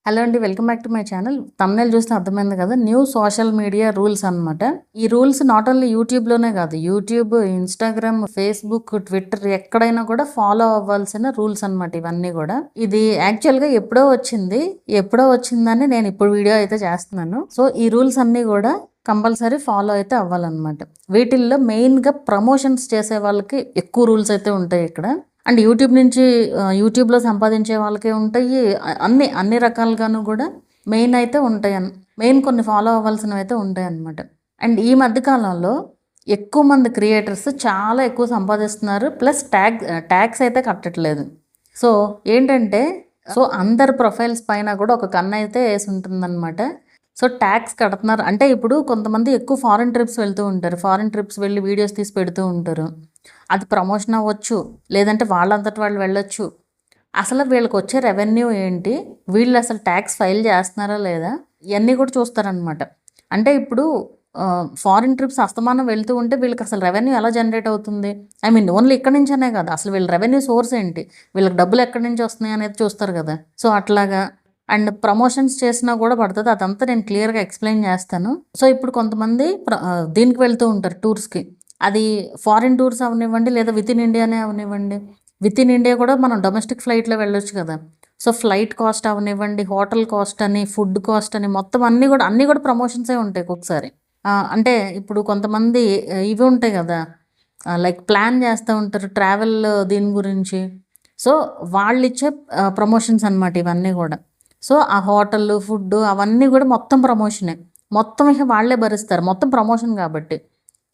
Hello అండి, welcome back to my channel. Thumbnail చూస్తే అర్థమైంది కదా, న్యూ సోషల్ మీడియా రూల్స్ అన్నమాట. ఈ రూల్స్ నాట్ ఓన్లీ యూట్యూబ్లోనే కాదు, యూట్యూబ్, ఇన్స్టాగ్రామ్, ఫేస్బుక్, ట్విట్టర్ ఎక్కడైనా కూడా ఫాలో అవ్వాల్సిన రూల్స్ అన్నమాట ఇవన్నీ కూడా. ఇది యాక్చువల్గా ఎప్పుడో వచ్చిందని నేను ఇప్పుడు వీడియో అయితే చేస్తున్నాను. సో ఈ రూల్స్ అన్నీ కూడా కంపల్సరీ ఫాలో అయితే అవ్వాలన్నమాట. వీటిల్లో మెయిన్గా ప్రమోషన్స్ చేసే వాళ్ళకి ఎక్కువ రూల్స్ అయితే ఉంటాయి ఇక్కడ. అండ్ యూట్యూబ్లో సంపాదించే వాళ్ళకే ఉంటాయి, అన్ని రకాలుగాను కూడా మెయిన్ అయితే ఉంటాయి. మెయిన్ కొన్ని ఫాలో అవ్వాల్సినవి అయితే ఉంటాయి అన్నమాట. అండ్ ఈ మధ్యకాలంలో ఎక్కువ మంది క్రియేటర్స్ చాలా ఎక్కువ సంపాదిస్తున్నారు, ప్లస్ ట్యాక్స్ అయితే కట్టట్లేదు. సో ఏంటంటే అందరి ప్రొఫైల్స్ పైన కూడా ఒక కన్ను అయితే వేసి ఉంటుందన్నమాట. సో ట్యాక్స్ కడుతున్నారు అంటే ఇప్పుడు కొంతమంది ఎక్కువ ఫారిన్ ట్రిప్స్ వెళ్తూ ఉంటారు, ఫారిన్ ట్రిప్స్ వెళ్ళి వీడియోస్ తీసి పెడుతూ ఉంటారు. అది ప్రమోషన్ అవ్వచ్చు, లేదంటే వాళ్ళంతటి వాళ్ళు వెళ్ళొచ్చు. అసలు వీళ్ళకి వచ్చే రెవెన్యూ ఏంటి, వీళ్ళు అసలు ట్యాక్స్ ఫైల్ చేస్తున్నారా లేదా, ఇవన్నీ కూడా చూస్తారనమాట. అంటే ఇప్పుడు ఫారిన్ ట్రిప్స్ అస్తమానం వెళ్తూ ఉంటే వీళ్ళకి అసలు రెవెన్యూ ఎలా జనరేట్ అవుతుంది, ఓన్లీ ఇక్కడ నుంచనే కదా, అసలు వీళ్ళ రెవెన్యూ సోర్స్ ఏంటి, వీళ్ళకి డబ్బులు ఎక్కడి నుంచి వస్తున్నాయి అనేది చూస్తారు కదా. సో అట్లాగా. అండ్ ప్రమోషన్స్ చేసినా కూడా పడుతుంది, అదంతా నేను క్లియర్గా ఎక్స్ప్లెయిన్ చేస్తాను. సో ఇప్పుడు కొంతమంది దీనికి వెళ్తూ ఉంటారు టూర్స్కి, అది ఫారిన్ టూర్స్ అవనివ్వండి లేదా విత్ ఇన్ ఇండియానే అవనివ్వండి. విత్ ఇన్ ఇండియా కూడా మనం డొమెస్టిక్ ఫ్లైట్లో వెళ్ళొచ్చు కదా. సో ఫ్లైట్ కాస్ట్ అవనివ్వండి, హోటల్ కాస్ట్ అని, ఫుడ్ కాస్ట్ అని, మొత్తం అన్నీ కూడా ప్రమోషన్సే ఉంటాయి ఒక్కొక్కసారి. అంటే ఇప్పుడు కొంతమంది ఇవి ఉంటాయి కదా, లైక్ ప్లాన్ చేస్తూ ఉంటారు ట్రావెల్ దీని గురించి. సో వాళ్ళు ఇచ్చే ప్రమోషన్స్ అన్నమాట ఇవన్నీ కూడా. సో ఆ హోటల్, ఫుడ్ అవన్నీ కూడా మొత్తం ప్రమోషనే, మొత్తం ఇక వాళ్ళే భరిస్తారు, మొత్తం ప్రమోషన్ కాబట్టి.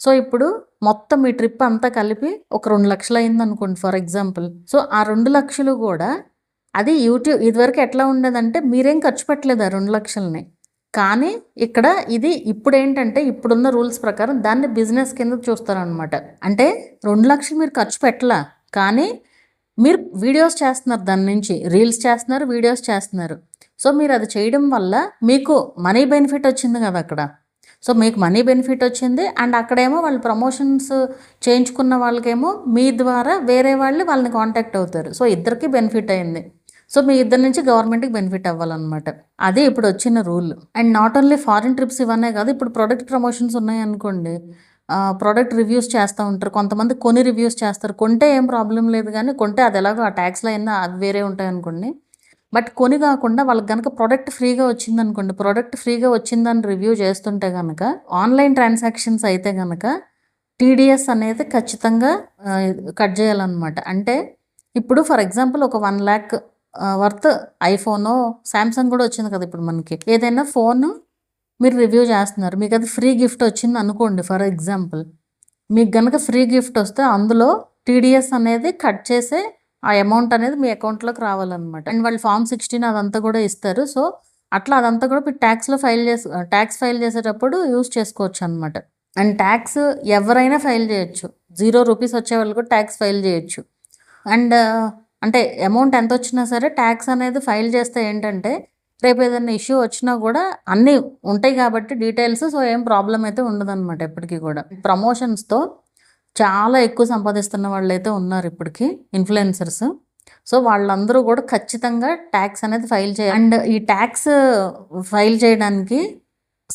సో ఇప్పుడు మొత్తం ఈ ట్రిప్ అంతా కలిపి ఒక 2 లక్షలు అయింది అనుకోండి ఫర్ ఎగ్జాంపుల్. సో ఆ 2 లక్షలు కూడా అది యూట్యూబ్ ఇదివరకు ఎట్లా ఉండేదంటే మీరేం ఖర్చు పెట్టలేదు ఆ 2 లక్షలని. కానీ ఇక్కడ ఇప్పుడు ఏంటంటే ఇప్పుడున్న రూల్స్ ప్రకారం దాన్ని బిజినెస్ కింద చూస్తారనమాట. అంటే 2 లక్షలు మీరు ఖర్చు పెట్టలా, కానీ మీరు వీడియోస్ చేస్తున్నారు, దాని నుంచి రీల్స్ చేస్తున్నారు, వీడియోస్ చేస్తున్నారు. సో మీరు అది చేయడం వల్ల మీకు మనీ బెనిఫిట్ వచ్చింది కదా అక్కడ. సో మీకు మనీ బెనిఫిట్ వచ్చింది, అండ్ అక్కడేమో వాళ్ళు ప్రమోషన్స్ చేయించుకున్న వాళ్ళకేమో మీ ద్వారా వేరే వాళ్ళని కాంటాక్ట్ అవుతారు. సో ఇద్దరికి బెనిఫిట్ అయింది. సో మీ ఇద్దరి నుంచి గవర్నమెంట్కి బెనిఫిట్ అవ్వాలన్నమాట. అదే ఇప్పుడు వచ్చిన rule. And not only foreign trips ఇవన్నీ కాదు, ఇప్పుడు ప్రొడక్ట్ ప్రమోషన్స్ ఉన్నాయి అనుకోండి, ప్రోడక్ట్ రివ్యూస్ చేస్తూ ఉంటారు కొంతమంది, కొని రివ్యూస్ చేస్తారు. కొంటే ఏం ప్రాబ్లం లేదు, కానీ కొంటే అది ఎలాగో ఆ ట్యాక్స్లో అయినా అవి వేరే ఉంటాయి అనుకోండి. బట్ కొని కాకుండా వాళ్ళకి కనుక ప్రోడక్ట్ ఫ్రీగా వచ్చిందనుకోండి, ప్రోడక్ట్ ఫ్రీగా వచ్చిందని రివ్యూ చేస్తుంటే కనుక ఆన్లైన్ ట్రాన్సాక్షన్స్ అయితే కనుక టీడీఎస్ అనేది ఖచ్చితంగా కట్ చేయాలన్నమాట. అంటే ఇప్పుడు ఫర్ ఎగ్జాంపుల్ ఒక 1 lakh వర్త్ ఐఫోనో, శాంసంగ్ కూడా వచ్చింది కదా ఇప్పుడు మనకి, ఏదైనా ఫోన్ మీరు రివ్యూ చేస్తున్నారు, మీకు అది ఫ్రీ గిఫ్ట్ వచ్చింది అనుకోండి ఫర్ ఎగ్జాంపుల్. మీకు కనుక ఫ్రీ గిఫ్ట్ వస్తే అందులో టీడీఎస్ అనేది కట్ చేసే ఆ అమౌంట్ అనేది మీ అకౌంట్లోకి రావాలన్నమాట. అండ్ వాళ్ళు Form 16 అదంతా కూడా ఇస్తారు. సో అట్లా అదంతా కూడా మీరు ట్యాక్స్ ఫైల్ చేసేటప్పుడు యూస్ చేసుకోవచ్చు అనమాట. అండ్ ట్యాక్స్ ఎవరైనా ఫైల్ చేయొచ్చు, 0 రూపీస్ వచ్చే వాళ్ళు కూడా ట్యాక్స్ ఫైల్ చేయొచ్చు. అండ్ అంటే అమౌంట్ ఎంత వచ్చినా సరే ట్యాక్స్ అనేది ఫైల్ చేస్తే ఏంటంటే రేపు ఏదైనా ఇష్యూ వచ్చినా కూడా అన్నీ ఉంటాయి కాబట్టి డీటెయిల్స్. సో ఏం ప్రాబ్లం అయితే ఉండదన్నమాట ఎప్పటికీ కూడా. ప్రమోషన్స్తో చాలా ఎక్కువ సంపాదిస్తున్న వాళ్ళు అయితే ఉన్నారు ఇప్పటికి, ఇన్ఫ్లుయెన్సర్స్. సో వాళ్ళందరూ కూడా ఖచ్చితంగా ట్యాక్స్ అనేది ఫైల్ చేయాలి. అండ్ ఈ ట్యాక్స్ ఫైల్ చేయడానికి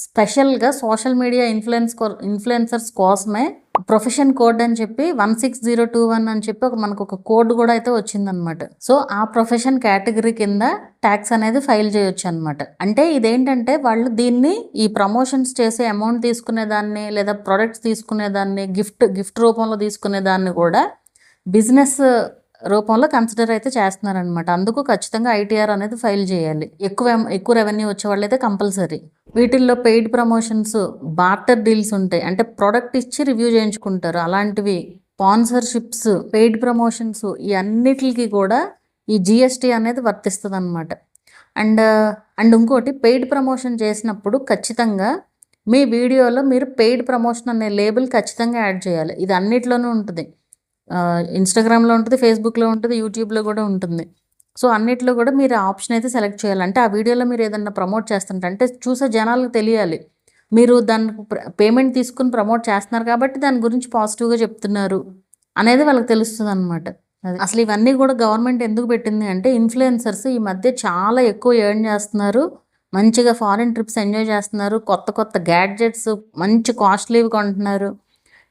స్పెషల్గా సోషల్ మీడియా ఇన్ఫ్లుయెన్సర్స్ కోసమే ప్రొఫెషన్ కోడ్ అని చెప్పి 16021 అని చెప్పి మనకు ఒక కోడ్ కూడా అయితే వచ్చిందనమాట. సో ఆ ప్రొఫెషన్ కేటగిరీ కింద ట్యాక్స్ అనేది ఫైల్ చేయొచ్చు అనమాట. అంటే ఇదేంటంటే వాళ్ళు దీన్ని ఈ ప్రమోషన్స్ చేసే అమౌంట్ తీసుకునేదాన్ని లేదా ప్రొడక్ట్స్ తీసుకునేదాన్ని గిఫ్ట్ రూపంలో తీసుకునేదాన్ని కూడా బిజినెస్ రూపంలో కన్సిడర్ అయితే చేస్తున్నారనమాట. అందుకు ఖచ్చితంగా ఐటీఆర్ అనేది ఫైల్ చేయాలి. ఎక్కువ రెవెన్యూ వచ్చే వాళ్ళు అయితే కంపల్సరీ. వీటిల్లో పెయిడ్ ప్రమోషన్స్, బార్టర్ డీల్స్ ఉంటాయి, అంటే ప్రోడక్ట్ ఇచ్చి రివ్యూ చేయించుకుంటారు అలాంటివి, స్పాన్సర్షిప్స్, పెయిడ్ ప్రమోషన్స్, ఈ అన్నిటికి కూడా ఈ జిఎస్టీ అనేది వర్తిస్తుంది అనమాట. అండ్ ఇంకోటి, పెయిడ్ ప్రమోషన్ చేసినప్పుడు ఖచ్చితంగా మీ వీడియోలో మీరు పెయిడ్ ప్రమోషన్ అనే లేబుల్ ఖచ్చితంగా యాడ్ చేయాలి. ఇది అన్నిట్లోనూ ఉంటుంది, ఇన్స్టాగ్రామ్లో ఉంటుంది, ఫేస్బుక్లో ఉంటుంది, యూట్యూబ్లో కూడా ఉంటుంది. సో అన్నిట్లో కూడా మీరు ఆప్షన్ అయితే సెలెక్ట్ చేయాలంటే ఆ వీడియోలో మీరు ఏదన్నా ప్రమోట్ చేస్తుంటే అంటే చూసే జనాలకు తెలియాలి మీరు దానికి పేమెంట్ తీసుకుని ప్రమోట్ చేస్తున్నారు కాబట్టి దాని గురించి పాజిటివ్గా చెప్తున్నారు అనేది వాళ్ళకి తెలుస్తుంది అనమాట. అసలు ఇవన్నీ కూడా గవర్నమెంట్ ఎందుకు పెట్టింది అంటే ఇన్‌ఫ్లుయెన్సర్స్ ఈ మధ్య చాలా ఎక్కువ ఎర్న్ చేస్తున్నారు. మంచిగా ఫారిన్ ట్రిప్స్ ఎంజాయ్ చేస్తున్నారు. కొత్త కొత్త గ్యాడ్జెట్స్ మంచి కాస్ట్‌లీవి కొంటున్నారు.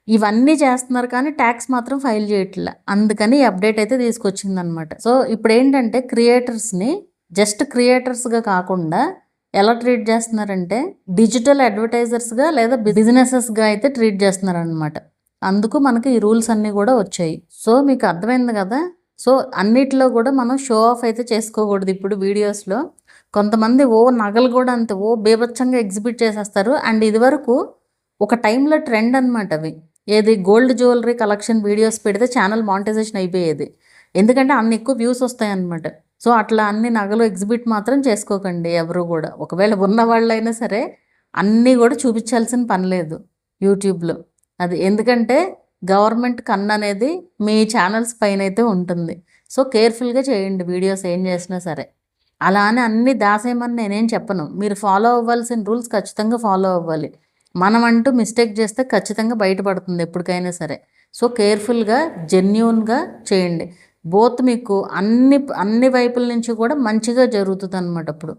ఇవన్నీ చేస్తున్నారు కానీ టాక్స్ మాత్రం ఫైల్ చేయట్లే. అందుకని ఈ అప్డేట్ అయితే తీసుకొచ్చిందనమాట. సో ఇప్పుడేంటంటే క్రియేటర్స్‌ని జస్ట్ క్రియేటర్స్‌గా కాకుండా ఎలా ట్రీట్ చేస్తున్నారంటే డిజిటల్ అడ్వర్టైజర్స్‌గా లేదా బిజినెసెస్‌గా అయితే ట్రీట్ చేస్తున్నారనమాట. అందుకు మనకి ఈ రూల్స్ అన్నీ కూడా వచ్చాయి. సో మీకు అర్థమైంది కదా! సో అన్నిట్లో కూడా మనం షో ఆఫ్ అయితే చేసుకోకూడదు ఇప్పుడు వీడియోస్‌లో. కొంతమంది నగలు కూడా అంతే బీభత్సంగా ఎగ్జిబిట్ చేసేస్తారు. అండ్ ఇదివరకు ఒక టైంలో ట్రెండ్ అనమాట అవి. ఏది గోల్డ్ జ్యువెలరీ కలెక్షన్ వీడియోస్ పెడితే ఛానల్ మానిటైజేషన్ అయిపోయేది. ఎందుకంటే అన్ని ఎక్కువ వ్యూస్ వస్తాయన్నమాట. సో అట్లా అన్ని నగలు ఎగ్జిబిట్ మాత్రం చేసుకోకండి ఎవరు కూడా. ఒకవేళ ఉన్న వాళ్ళైనా సరే అన్నీ కూడా చూపించాల్సిన పని లేదు యూట్యూబ్‌లో. అది ఎందుకంటే గవర్నమెంట్ కన్ను అనేది మీ ఛానల్స్ పైన అయితే ఉంటుంది. సో కేర్ఫుల్‌గా చేయండి వీడియోస్ ఏం చేసినా సరే. అలా అని అన్నీ దాసేయమని నేనేం చెప్పను. మీరు ఫాలో అవ్వాల్సిన రూల్స్ ఖచ్చితంగా ఫాలో అవ్వాలి. మనమంటూ మిస్టేక్ చేస్తే ఖచ్చితంగా బయటపడుతుంది ఎప్పటికైనా సరే. సో కేర్ఫుల్‌గా, జెన్యూన్‌గా చేయండి. బోత్ మీకు అన్ని వైపుల నుంచి కూడా మంచిగా జరుగుతుందనమాట అప్పుడు.